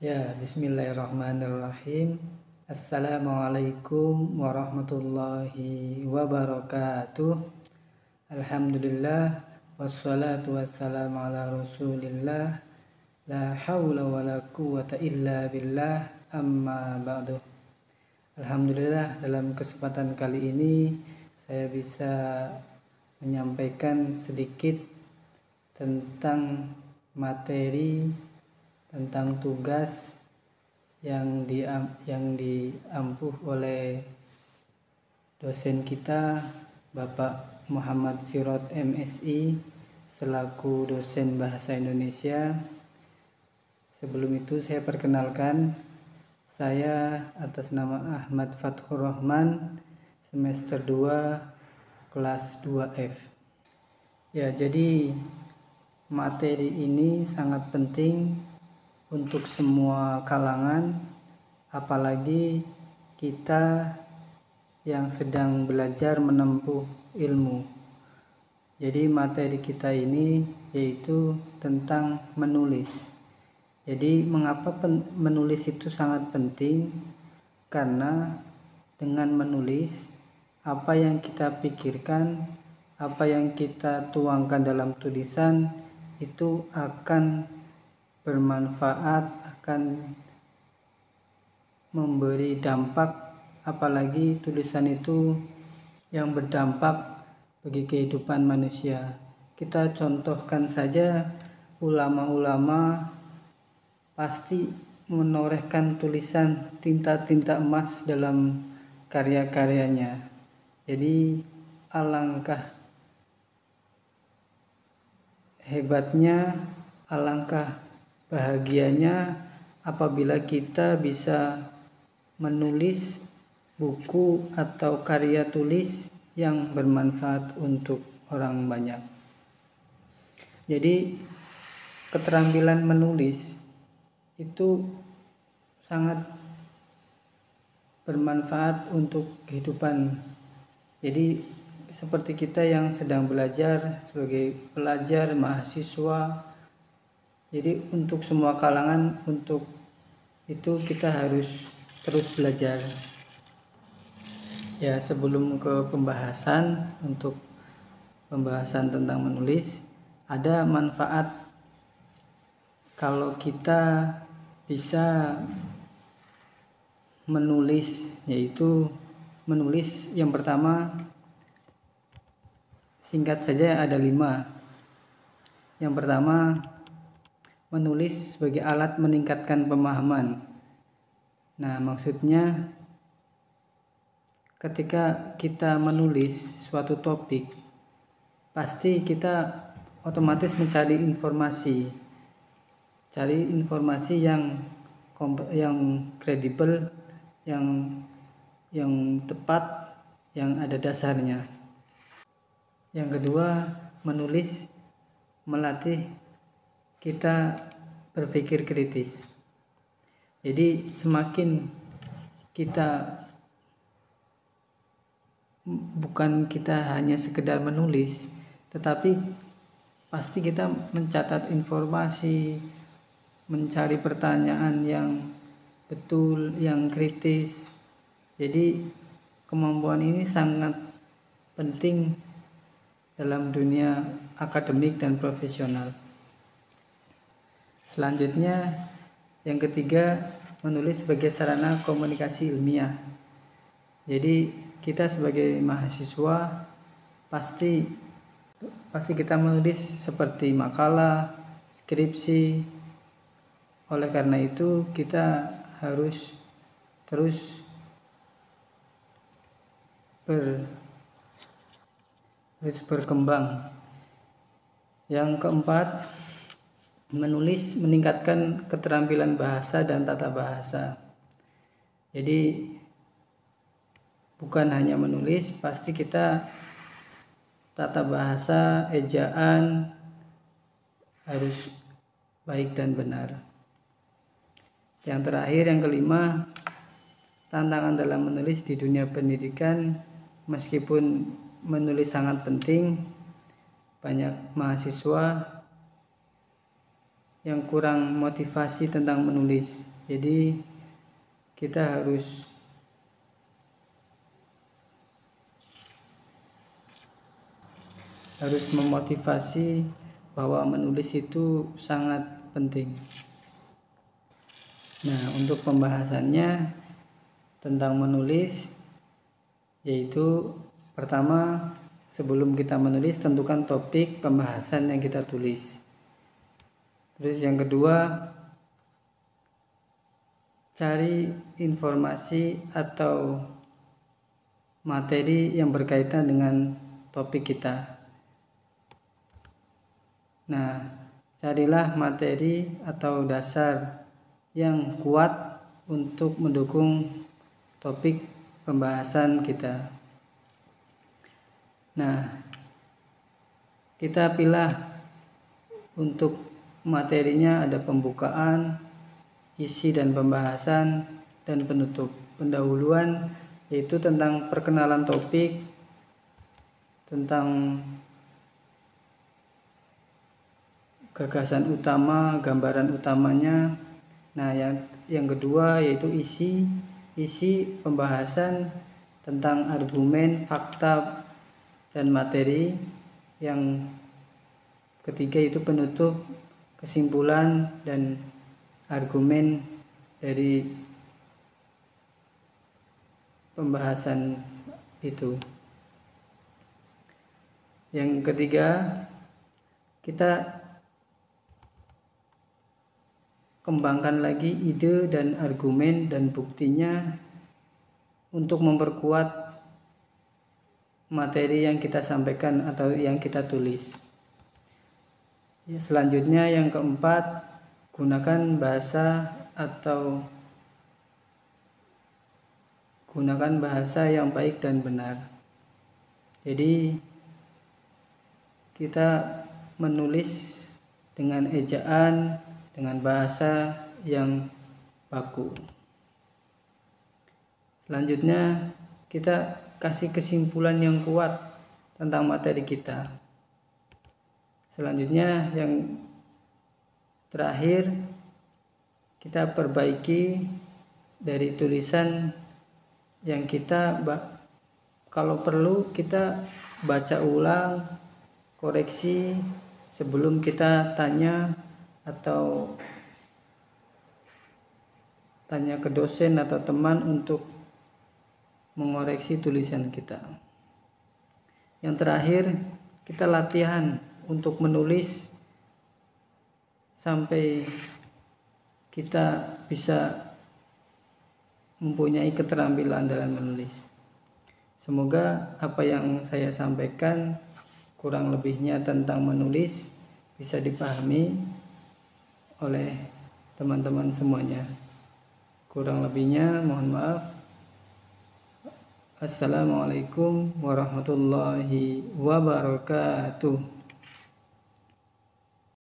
Ya, bismillahirrahmanirrahim. Assalamualaikum warahmatullahi wabarakatuh. Alhamdulillah, wassalatu wassalamu ala rasulillah. La hawla wa la quwata illa billah, amma ba'du. Alhamdulillah, dalam kesempatan kali ini saya bisa menyampaikan sedikit tentang materi, tentang tugas yang diampuh oleh dosen kita Bapak Muhammad Sirot MSI selaku dosen Bahasa Indonesia. Sebelum itu saya perkenalkan, saya atas nama Ahmad Fathur Rahman, semester 2 kelas 2F. Ya, jadi materi ini sangat penting untuk semua kalangan, apalagi kita yang sedang belajar menempuh ilmu. Jadi materi kita ini yaitu tentang menulis. Jadi mengapa menulis itu sangat penting? Karena dengan menulis, apa yang kita pikirkan, apa yang kita tuangkan dalam tulisan itu akan bermanfaat, akan memberi dampak, apalagi tulisan itu yang berdampak bagi kehidupan manusia. Kita contohkan saja, ulama-ulama pasti menorehkan tulisan tinta-tinta emas dalam karya-karyanya. Jadi alangkah hebatnya, alangkah bahagianya apabila kita bisa menulis buku atau karya tulis yang bermanfaat untuk orang banyak. Jadi keterampilan menulis itu sangat bermanfaat untuk kehidupan. Jadi seperti kita yang sedang belajar sebagai pelajar, mahasiswa, jadi untuk semua kalangan, untuk itu kita harus terus belajar. Ya, sebelum ke pembahasan, untuk pembahasan tentang menulis, ada manfaat kalau kita bisa menulis, yaitu menulis yang pertama, singkat saja ada 5. Yang pertama, menulis sebagai alat meningkatkan pemahaman. Nah, maksudnya ketika kita menulis suatu topik, pasti kita otomatis mencari informasi. Cari informasi yang kredibel, yang tepat, yang ada dasarnya. Yang kedua, menulis melatih kita berpikir kritis. Jadi semakin kita bukan kita hanya sekedar menulis, tetapi pasti kita mencatat informasi, mencari pertanyaan yang betul, yang kritis. Jadi kemampuan ini sangat penting dalam dunia akademik dan profesional. Selanjutnya, yang ketiga, menulis sebagai sarana komunikasi ilmiah. Jadi kita sebagai mahasiswa pasti kita menulis seperti makalah, skripsi. Oleh karena itu kita harus terus berkembang. Yang keempat, menulis meningkatkan keterampilan bahasa dan tata bahasa. Jadi bukan hanya menulis, pasti kita tata bahasa, ejaan harus baik dan benar. Yang terakhir, yang kelima, tantangan dalam menulis di dunia pendidikan. Meskipun menulis sangat penting, banyak mahasiswa yang kurang motivasi tentang menulis. Jadi kita harus memotivasi bahwa menulis itu sangat penting. Nah, untuk pembahasannya tentang menulis, yaitu pertama, sebelum kita menulis tentukan topik pembahasan yang kita tulis. Terus yang kedua, cari informasi atau materi yang berkaitan dengan topik kita. Nah, carilah materi atau dasar yang kuat untuk mendukung topik pembahasan kita. Nah, kita pilih untuk materinya ada pembukaan, isi dan pembahasan, dan penutup. Pendahuluan yaitu tentang perkenalan topik, tentang gagasan utama, gambaran utamanya. Nah, yang kedua yaitu isi pembahasan tentang argumen, fakta, dan materi. Yang ketiga itu penutup, kesimpulan, dan argumen dari pembahasan itu. Yang ketiga, kita kembangkan lagi ide dan argumen dan buktinya untuk memperkuat materi yang kita sampaikan atau yang kita tulis. Selanjutnya yang keempat, gunakan bahasa yang baik dan benar. Jadi kita menulis dengan ejaan, dengan bahasa yang baku. Selanjutnya kita kasih kesimpulan yang kuat tentang materi kita. Selanjutnya yang terakhir, kita perbaiki dari tulisan yang kita, kalau perlu kita baca ulang, koreksi sebelum kita tanya atau tanya ke dosen atau teman untuk mengoreksi tulisan kita. Yang terakhir, kita latihan untuk menulis sampai kita bisa mempunyai keterampilan dalam menulis. Semoga apa yang saya sampaikan kurang lebihnya tentang menulis bisa dipahami oleh teman-teman semuanya. Kurang lebihnya mohon maaf. Assalamualaikum warahmatullahi wabarakatuh.